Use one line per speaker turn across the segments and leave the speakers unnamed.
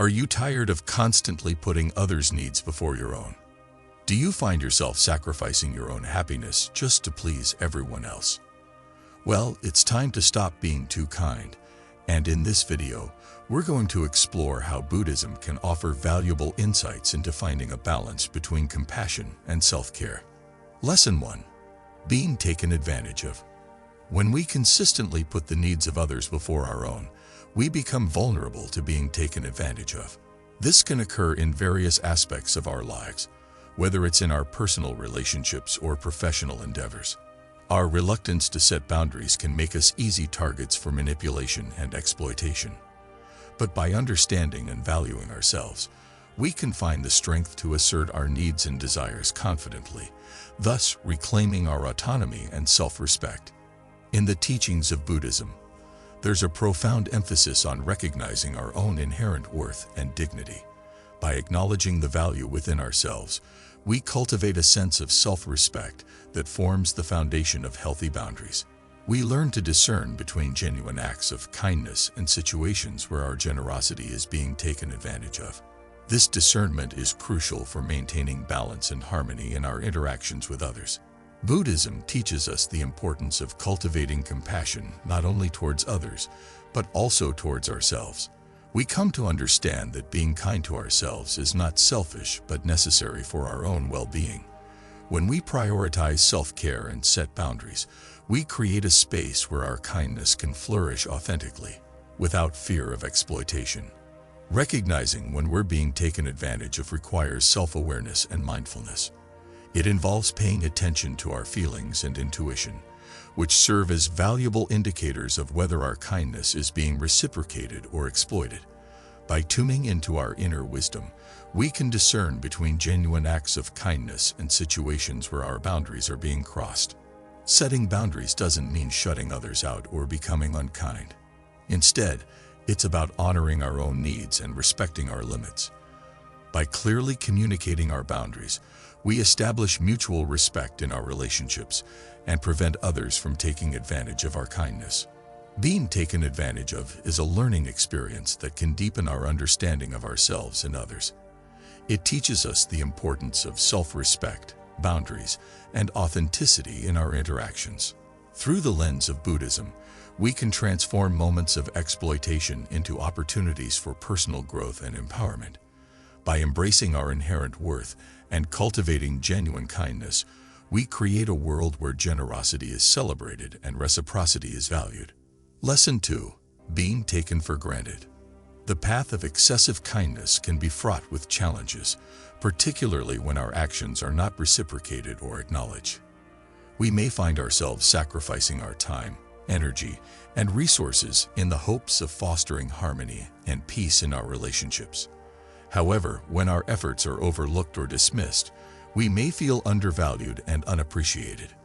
Are you tired of constantly putting others' needs before your own? Do you find yourself sacrificing your own happiness just to please everyone else? Well, it's time to stop being too kind. And in this video, we're going to explore how Buddhism can offer valuable insights into finding a balance between compassion and self-care. Lesson 1. Being taken advantage of. When we consistently put the needs of others before our own, we become vulnerable to being taken advantage of. This can occur in various aspects of our lives, whether it's in our personal relationships or professional endeavors. Our reluctance to set boundaries can make us easy targets for manipulation and exploitation. But by understanding and valuing ourselves, we can find the strength to assert our needs and desires confidently, thus reclaiming our autonomy and self-respect. In the teachings of Buddhism, there's a profound emphasis on recognizing our own inherent worth and dignity. By acknowledging the value within ourselves, we cultivate a sense of self-respect that forms the foundation of healthy boundaries. We learn to discern between genuine acts of kindness and situations where our generosity is being taken advantage of. This discernment is crucial for maintaining balance and harmony in our interactions with others. Buddhism teaches us the importance of cultivating compassion not only towards others, but also towards ourselves. We come to understand that being kind to ourselves is not selfish but necessary for our own well-being. When we prioritize self-care and set boundaries, we create a space where our kindness can flourish authentically, without fear of exploitation. Recognizing when we're being taken advantage of requires self-awareness and mindfulness. It involves paying attention to our feelings and intuition, which serve as valuable indicators of whether our kindness is being reciprocated or exploited. By tuning into our inner wisdom, we can discern between genuine acts of kindness and situations where our boundaries are being crossed. Setting boundaries doesn't mean shutting others out or becoming unkind. Instead, it's about honoring our own needs and respecting our limits. By clearly communicating our boundaries, we establish mutual respect in our relationships and prevent others from taking advantage of our kindness. Being taken advantage of is a learning experience that can deepen our understanding of ourselves and others. It teaches us the importance of self-respect, boundaries, and authenticity in our interactions. Through the lens of Buddhism, we can transform moments of exploitation into opportunities for personal growth and empowerment. By embracing our inherent worth and cultivating genuine kindness, we create a world where generosity is celebrated and reciprocity is valued. Lesson 2. Being taken for granted. The path of excessive kindness can be fraught with challenges, particularly when our actions are not reciprocated or acknowledged. We may find ourselves sacrificing our time, energy, and resources in the hopes of fostering harmony and peace in our relationships. However, when our efforts are overlooked or dismissed, we may feel undervalued and unappreciated.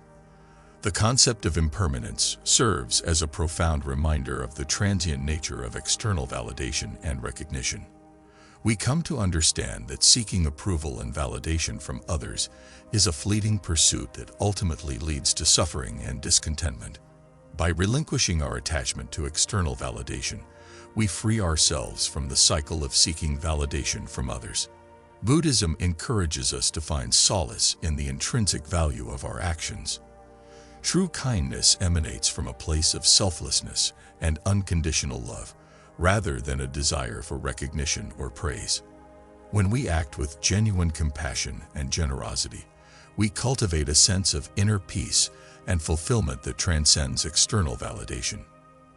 The concept of impermanence serves as a profound reminder of the transient nature of external validation and recognition. We come to understand that seeking approval and validation from others is a fleeting pursuit that ultimately leads to suffering and discontentment. By relinquishing our attachment to external validation, we free ourselves from the cycle of seeking validation from others. Buddhism encourages us to find solace in the intrinsic value of our actions. True kindness emanates from a place of selflessness and unconditional love, rather than a desire for recognition or praise. When we act with genuine compassion and generosity, we cultivate a sense of inner peace and fulfillment that transcends external validation.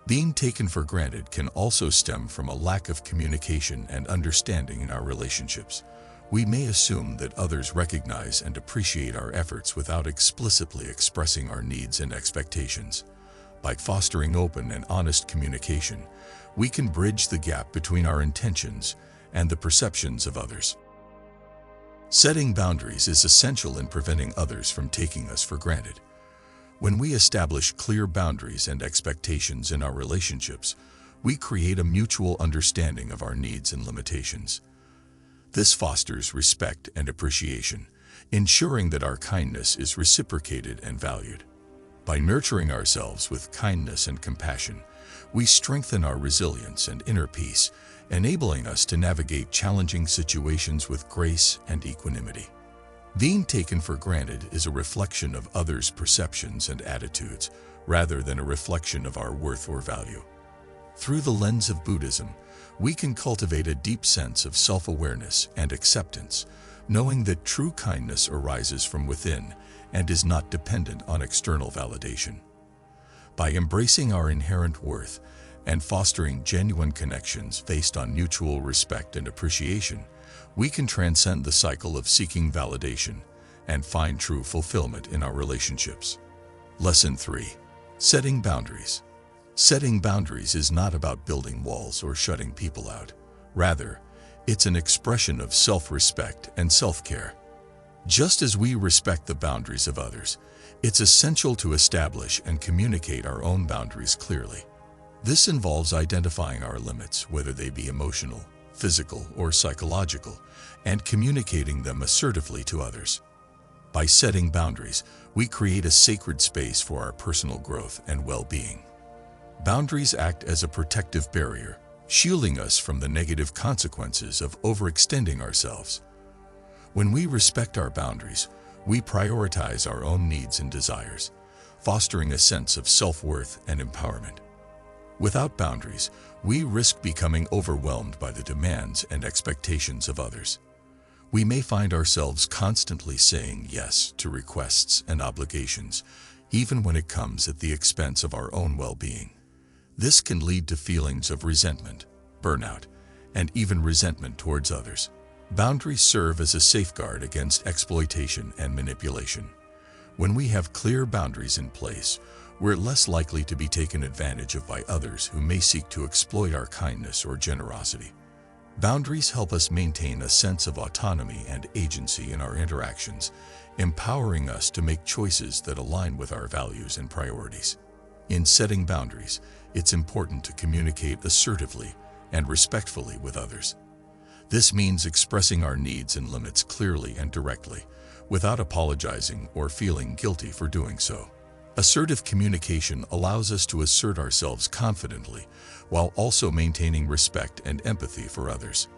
Being taken for granted can also stem from a lack of communication and understanding in our relationships. We may assume that others recognize and appreciate our efforts without explicitly expressing our needs and expectations. By fostering open and honest communication, we can bridge the gap between our intentions and the perceptions of others. Setting boundaries is essential in preventing others from taking us for granted. When we establish clear boundaries and expectations in our relationships, we create a mutual understanding of our needs and limitations. This fosters respect and appreciation, ensuring that our kindness is reciprocated and valued. By nurturing ourselves with kindness and compassion, we strengthen our resilience and inner peace, enabling us to navigate challenging situations with grace and equanimity. Being taken for granted is a reflection of others' perceptions and attitudes, rather than a reflection of our worth or value. Through the lens of Buddhism, we can cultivate a deep sense of self-awareness and acceptance, knowing that true kindness arises from within and is not dependent on external validation. By embracing our inherent worth and fostering genuine connections based on mutual respect and appreciation, we can transcend the cycle of seeking validation and find true fulfillment in our relationships. Lesson 3. Setting boundaries. Setting boundaries is not about building walls or shutting people out. Rather, it's an expression of self-respect and self-care. Just as we respect the boundaries of others, it's essential to establish and communicate our own boundaries clearly. This involves identifying our limits, whether they be emotional, physical, or psychological, and communicating them assertively to others. By setting boundaries, we create a sacred space for our personal growth and well-being. Boundaries act as a protective barrier, shielding us from the negative consequences of overextending ourselves. When we respect our boundaries, we prioritize our own needs and desires, fostering a sense of self-worth and empowerment. Without boundaries, we risk becoming overwhelmed by the demands and expectations of others. We may find ourselves constantly saying yes to requests and obligations, even when it comes at the expense of our own well-being. This can lead to feelings of resentment, burnout, and even resentment towards others. Boundaries serve as a safeguard against exploitation and manipulation. When we have clear boundaries in place, we're less likely to be taken advantage of by others who may seek to exploit our kindness or generosity. Boundaries help us maintain a sense of autonomy and agency in our interactions, empowering us to make choices that align with our values and priorities. In setting boundaries, it's important to communicate assertively and respectfully with others. This means expressing our needs and limits clearly and directly, without apologizing or feeling guilty for doing so. Assertive communication allows us to assert ourselves confidently, while also maintaining respect and empathy for others.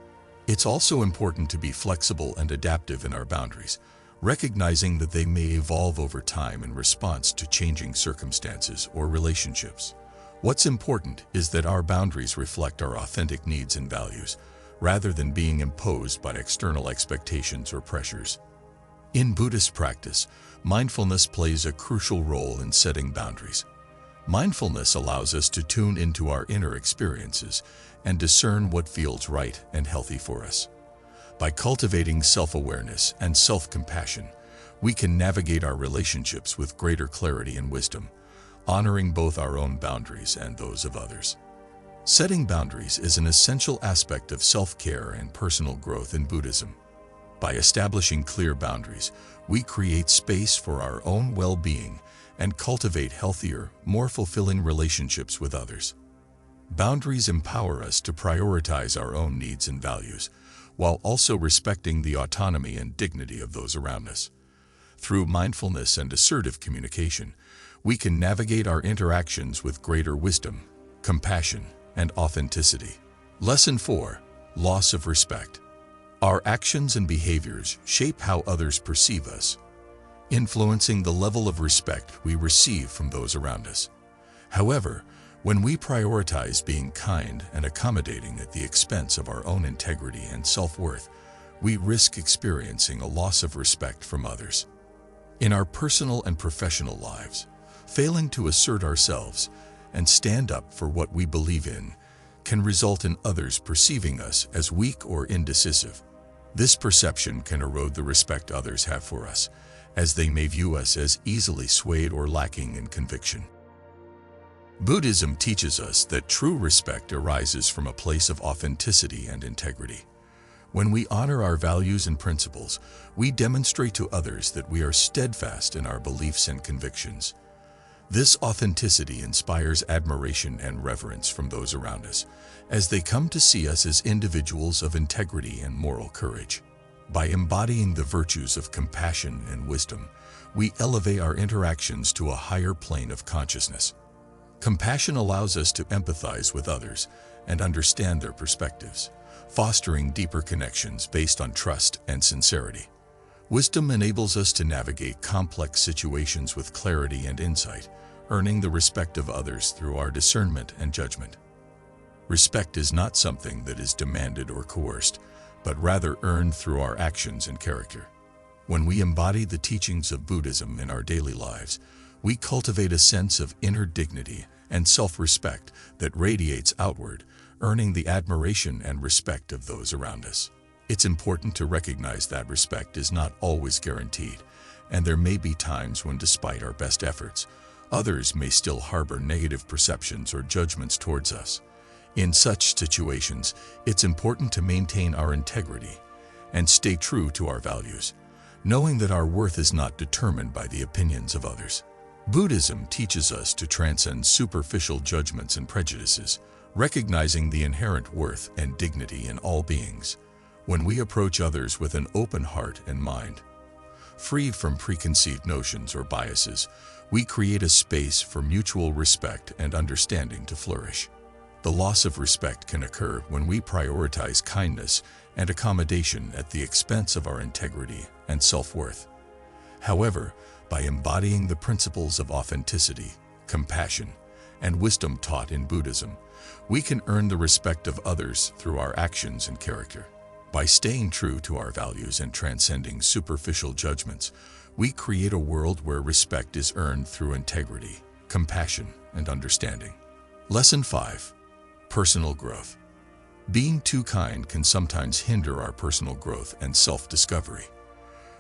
It's also important to be flexible and adaptive in our boundaries, recognizing that they may evolve over time in response to changing circumstances or relationships. What's important is that our boundaries reflect our authentic needs and values, rather than being imposed by external expectations or pressures. In Buddhist practice, mindfulness plays a crucial role in setting boundaries. Mindfulness allows us to tune into our inner experiences and discern what feels right and healthy for us. By cultivating self-awareness and self-compassion, we can navigate our relationships with greater clarity and wisdom, honoring both our own boundaries and those of others. Setting boundaries is an essential aspect of self-care and personal growth in Buddhism. By establishing clear boundaries, we create space for our own well-being and cultivate healthier, more fulfilling relationships with others. Boundaries empower us to prioritize our own needs and values, while also respecting the autonomy and dignity of those around us. Through mindfulness and assertive communication, we can navigate our interactions with greater wisdom, compassion, and authenticity. Lesson 4. Loss of respect. Our actions and behaviors shape how others perceive us, influencing the level of respect we receive from those around us. However, when we prioritize being kind and accommodating at the expense of our own integrity and self-worth, we risk experiencing a loss of respect from others. In our personal and professional lives, failing to assert ourselves and stand up for what we believe in can result in others perceiving us as weak or indecisive. This perception can erode the respect others have for us, as they may view us as easily swayed or lacking in conviction. Buddhism teaches us that true respect arises from a place of authenticity and integrity. When we honor our values and principles, we demonstrate to others that we are steadfast in our beliefs and convictions. This authenticity inspires admiration and reverence from those around us, as they come to see us as individuals of integrity and moral courage. By embodying the virtues of compassion and wisdom, we elevate our interactions to a higher plane of consciousness. Compassion allows us to empathize with others and understand their perspectives, fostering deeper connections based on trust and sincerity. Wisdom enables us to navigate complex situations with clarity and insight, earning the respect of others through our discernment and judgment. Respect is not something that is demanded or coerced, but rather earned through our actions and character. When we embody the teachings of Buddhism in our daily lives, we cultivate a sense of inner dignity and self-respect that radiates outward, earning the admiration and respect of those around us. It's important to recognize that respect is not always guaranteed, and there may be times when, despite our best efforts, others may still harbor negative perceptions or judgments towards us. In such situations, it's important to maintain our integrity and stay true to our values, knowing that our worth is not determined by the opinions of others. Buddhism teaches us to transcend superficial judgments and prejudices, recognizing the inherent worth and dignity in all beings. When we approach others with an open heart and mind, free from preconceived notions or biases, we create a space for mutual respect and understanding to flourish. The loss of respect can occur when we prioritize kindness and accommodation at the expense of our integrity and self-worth. However, by embodying the principles of authenticity, compassion, and wisdom taught in Buddhism, we can earn the respect of others through our actions and character. By staying true to our values and transcending superficial judgments, we create a world where respect is earned through integrity, compassion, and understanding. Lesson 5. Personal growth. Being too kind can sometimes hinder our personal growth and self-discovery.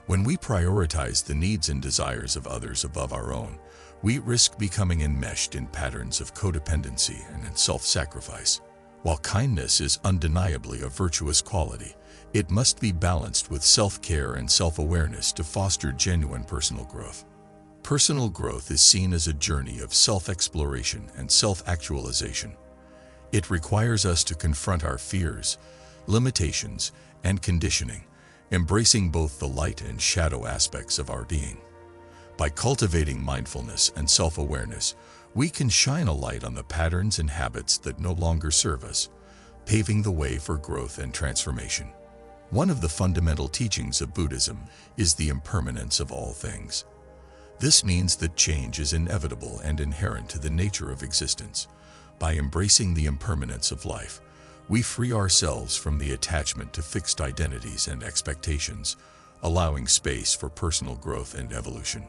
When we prioritize the needs and desires of others above our own, we risk becoming enmeshed in patterns of codependency and self-sacrifice. While kindness is undeniably a virtuous quality, it must be balanced with self-care and self-awareness to foster genuine personal growth. Personal growth is seen as a journey of self-exploration and self-actualization. It requires us to confront our fears, limitations, and conditioning, embracing both the light and shadow aspects of our being. By cultivating mindfulness and self-awareness, we can shine a light on the patterns and habits that no longer serve us, paving the way for growth and transformation. One of the fundamental teachings of Buddhism is the impermanence of all things. This means that change is inevitable and inherent to the nature of existence. By embracing the impermanence of life, we free ourselves from the attachment to fixed identities and expectations, allowing space for personal growth and evolution.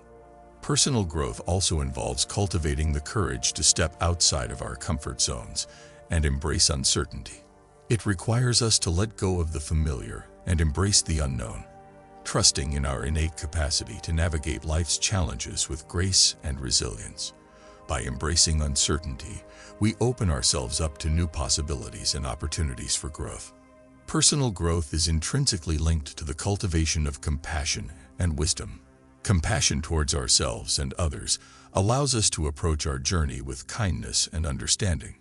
Personal growth also involves cultivating the courage to step outside of our comfort zones and embrace uncertainty. It requires us to let go of the familiar and embrace the unknown, trusting in our innate capacity to navigate life's challenges with grace and resilience. By embracing uncertainty, we open ourselves up to new possibilities and opportunities for growth. Personal growth is intrinsically linked to the cultivation of compassion and wisdom. Compassion towards ourselves and others allows us to approach our journey with kindness and understanding,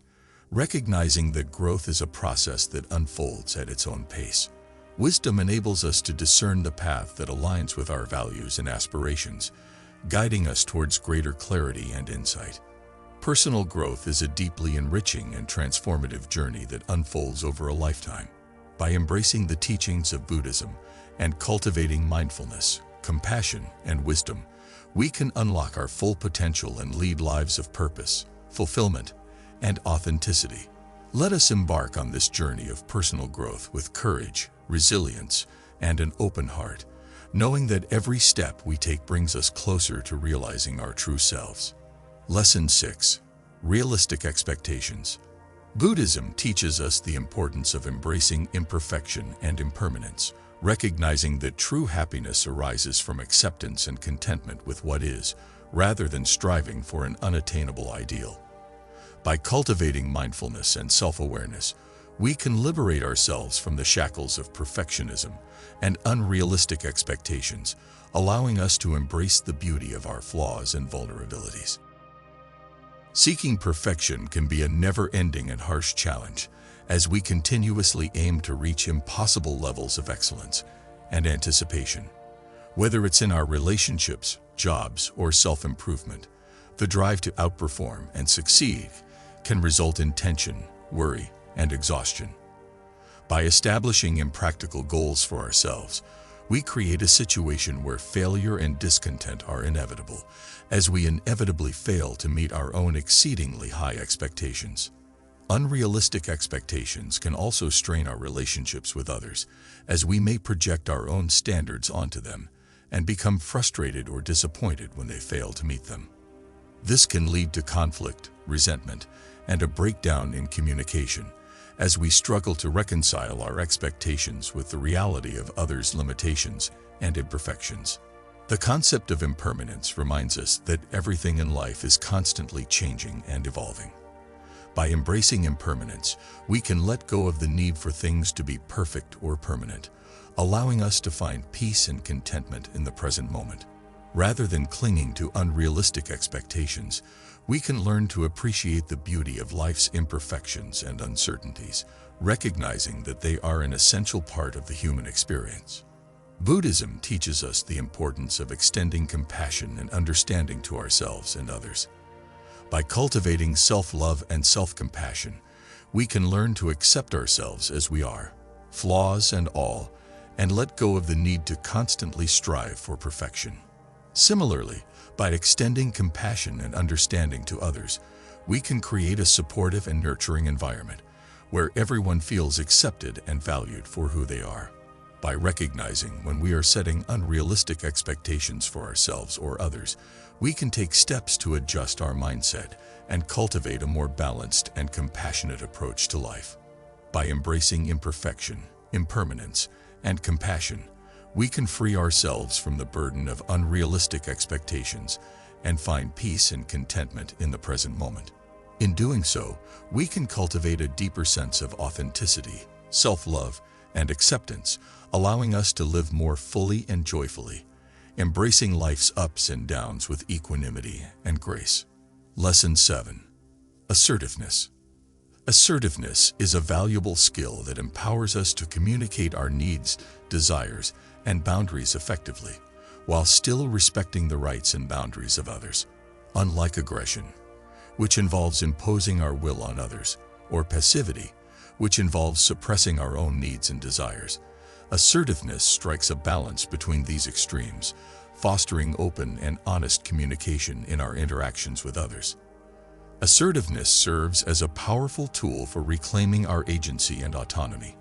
recognizing that growth is a process that unfolds at its own pace. Wisdom enables us to discern the path that aligns with our values and aspirations, guiding us towards greater clarity and insight. Personal growth is a deeply enriching and transformative journey that unfolds over a lifetime. By embracing the teachings of Buddhism and cultivating mindfulness, compassion, and wisdom, we can unlock our full potential and lead lives of purpose, fulfillment, and authenticity. Let us embark on this journey of personal growth with courage, resilience, and an open heart, knowing that every step we take brings us closer to realizing our true selves. Lesson 6. Realistic expectations. Buddhism teaches us the importance of embracing imperfection and impermanence, recognizing that true happiness arises from acceptance and contentment with what is, rather than striving for an unattainable ideal. By cultivating mindfulness and self-awareness, we can liberate ourselves from the shackles of perfectionism and unrealistic expectations, allowing us to embrace the beauty of our flaws and vulnerabilities. Seeking perfection can be a never-ending and harsh challenge, as we continuously aim to reach impossible levels of excellence and anticipation. Whether it's in our relationships, jobs, or self-improvement, the drive to outperform and succeed can result in tension, worry, and exhaustion. By establishing impractical goals for ourselves, we create a situation where failure and discontent are inevitable, as we inevitably fail to meet our own exceedingly high expectations. Unrealistic expectations can also strain our relationships with others, as we may project our own standards onto them and become frustrated or disappointed when they fail to meet them. This can lead to conflict, resentment, and a breakdown in communication, as we struggle to reconcile our expectations with the reality of others' limitations and imperfections. The concept of impermanence reminds us that everything in life is constantly changing and evolving. By embracing impermanence, we can let go of the need for things to be perfect or permanent, allowing us to find peace and contentment in the present moment. Rather than clinging to unrealistic expectations, we can learn to appreciate the beauty of life's imperfections and uncertainties, recognizing that they are an essential part of the human experience. Buddhism teaches us the importance of extending compassion and understanding to ourselves and others. By cultivating self-love and self-compassion, we can learn to accept ourselves as we are, flaws and all, and let go of the need to constantly strive for perfection. Similarly, by extending compassion and understanding to others, we can create a supportive and nurturing environment where everyone feels accepted and valued for who they are. By recognizing when we are setting unrealistic expectations for ourselves or others, we can take steps to adjust our mindset and cultivate a more balanced and compassionate approach to life. By embracing imperfection, impermanence, and compassion, we can free ourselves from the burden of unrealistic expectations and find peace and contentment in the present moment. In doing so, we can cultivate a deeper sense of authenticity, self-love, and acceptance, allowing us to live more fully and joyfully, embracing life's ups and downs with equanimity and grace. Lesson 7. Assertiveness. Assertiveness is a valuable skill that empowers us to communicate our needs, desires, and boundaries effectively, while still respecting the rights and boundaries of others. Unlike aggression, which involves imposing our will on others, or passivity, which involves suppressing our own needs and desires, assertiveness strikes a balance between these extremes, fostering open and honest communication in our interactions with others. Assertiveness serves as a powerful tool for reclaiming our agency and autonomy.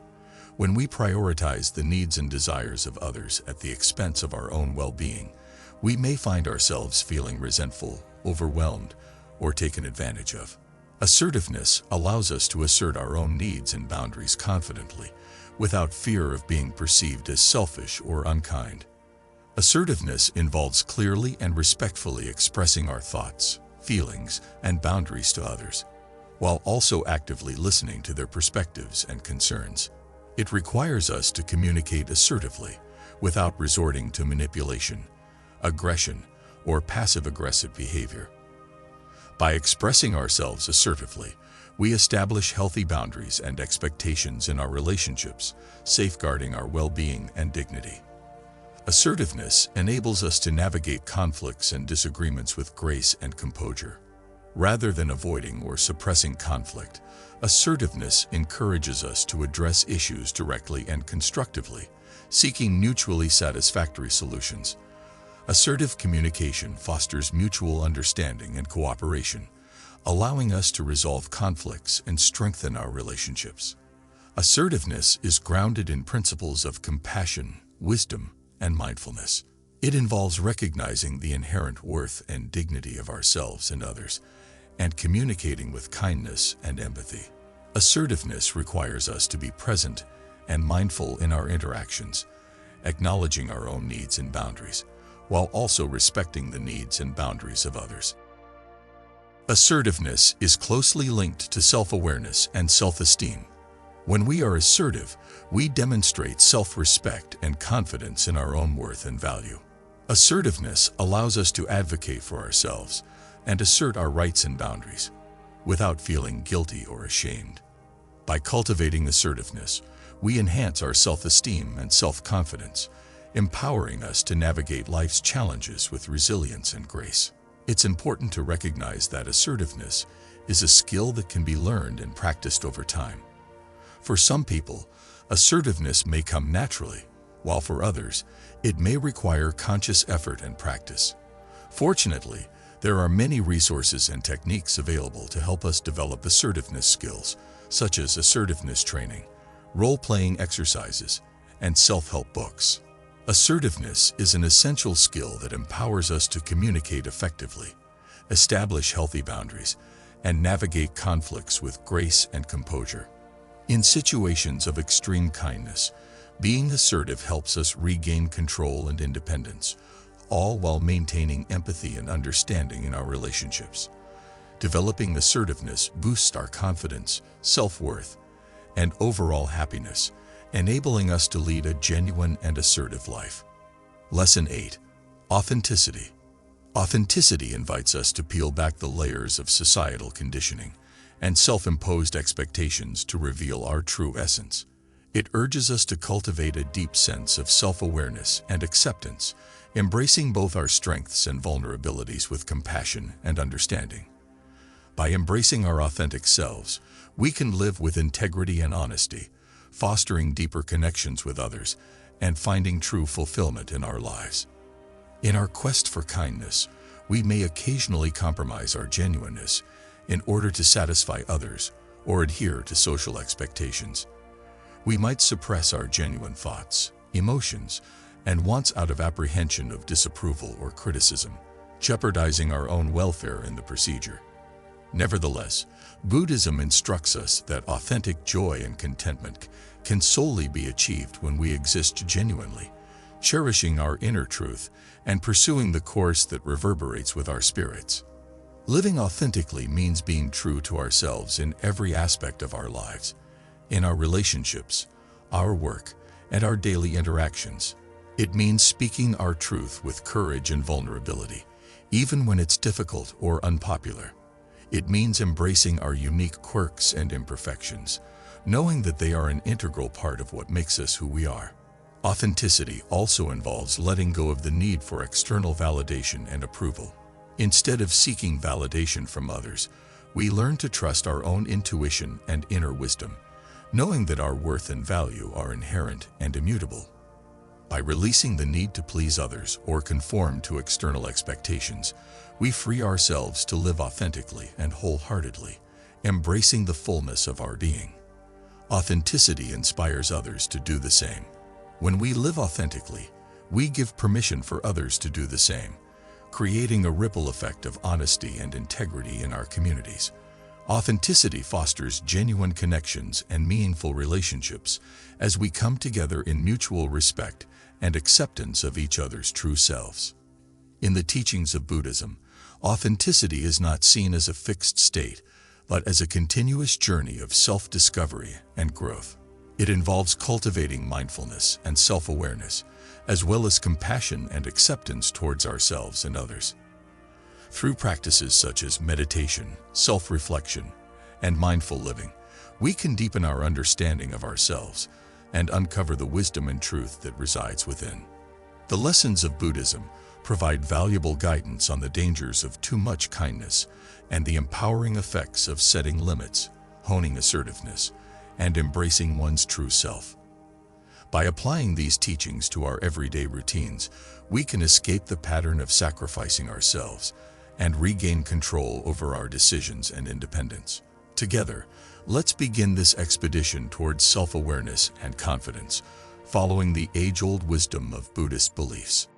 When we prioritize the needs and desires of others at the expense of our own well-being, we may find ourselves feeling resentful, overwhelmed, or taken advantage of. Assertiveness allows us to assert our own needs and boundaries confidently, without fear of being perceived as selfish or unkind. Assertiveness involves clearly and respectfully expressing our thoughts, feelings, and boundaries to others, while also actively listening to their perspectives and concerns. It requires us to communicate assertively, without resorting to manipulation, aggression, or passive-aggressive behavior. By expressing ourselves assertively, we establish healthy boundaries and expectations in our relationships, safeguarding our well-being and dignity. Assertiveness enables us to navigate conflicts and disagreements with grace and composure. Rather than avoiding or suppressing conflict, assertiveness encourages us to address issues directly and constructively, seeking mutually satisfactory solutions. Assertive communication fosters mutual understanding and cooperation, allowing us to resolve conflicts and strengthen our relationships. Assertiveness is grounded in principles of compassion, wisdom, and mindfulness. It involves recognizing the inherent worth and dignity of ourselves and others, and communicating with kindness and empathy. Assertiveness requires us to be present and mindful in our interactions, acknowledging our own needs and boundaries, while also respecting the needs and boundaries of others. Assertiveness is closely linked to self-awareness and self-esteem. When we are assertive, we demonstrate self-respect and confidence in our own worth and value. Assertiveness allows us to advocate for ourselves and assert our rights and boundaries, without feeling guilty or ashamed. By cultivating assertiveness, we enhance our self-esteem and self-confidence, empowering us to navigate life's challenges with resilience and grace. It's important to recognize that assertiveness is a skill that can be learned and practiced over time. For some people, assertiveness may come naturally, while for others, it may require conscious effort and practice. Fortunately, there are many resources and techniques available to help us develop assertiveness skills, such as assertiveness training, role-playing exercises, and self-help books. Assertiveness is an essential skill that empowers us to communicate effectively, establish healthy boundaries, and navigate conflicts with grace and composure. In situations of extreme kindness, being assertive helps us regain control and independence, all while maintaining empathy and understanding in our relationships. Developing assertiveness boosts our confidence, self-worth, and overall happiness, enabling us to lead a genuine and assertive life. Lesson 8. Authenticity. Authenticity invites us to peel back the layers of societal conditioning and self-imposed expectations to reveal our true essence. It urges us to cultivate a deep sense of self-awareness and acceptance, embracing both our strengths and vulnerabilities with compassion and understanding. By embracing our authentic selves, we can live with integrity and honesty, fostering deeper connections with others and finding true fulfillment in our lives. In our quest for kindness, we may occasionally compromise our genuineness in order to satisfy others or adhere to social expectations. We might suppress our genuine thoughts, emotions, and wants out of apprehension of disapproval or criticism, jeopardizing our own welfare in the procedure. Nevertheless, Buddhism instructs us that authentic joy and contentment can solely be achieved when we exist genuinely, cherishing our inner truth and pursuing the course that reverberates with our spirits. Living authentically means being true to ourselves in every aspect of our lives, in our relationships, our work, and our daily interactions. It means speaking our truth with courage and vulnerability, even when it's difficult or unpopular. It means embracing our unique quirks and imperfections, knowing that they are an integral part of what makes us who we are. Authenticity also involves letting go of the need for external validation and approval. Instead of seeking validation from others, we learn to trust our own intuition and inner wisdom, knowing that our worth and value are inherent and immutable. By releasing the need to please others or conform to external expectations, we free ourselves to live authentically and wholeheartedly, embracing the fullness of our being. Authenticity inspires others to do the same. When we live authentically, we give permission for others to do the same, creating a ripple effect of honesty and integrity in our communities. Authenticity fosters genuine connections and meaningful relationships as we come together in mutual respect and acceptance of each other's true selves. In the teachings of Buddhism, authenticity is not seen as a fixed state, but as a continuous journey of self-discovery and growth. It involves cultivating mindfulness and self-awareness, as well as compassion and acceptance towards ourselves and others. Through practices such as meditation, self-reflection, and mindful living, we can deepen our understanding of ourselves and uncover the wisdom and truth that resides within. The lessons of Buddhism provide valuable guidance on the dangers of too much kindness and the empowering effects of setting limits, honing assertiveness, and embracing one's true self. By applying these teachings to our everyday routines, we can escape the pattern of sacrificing ourselves and regain control over our decisions and independence. Together, let's begin this expedition towards self-awareness and confidence, following the age-old wisdom of Buddhist beliefs.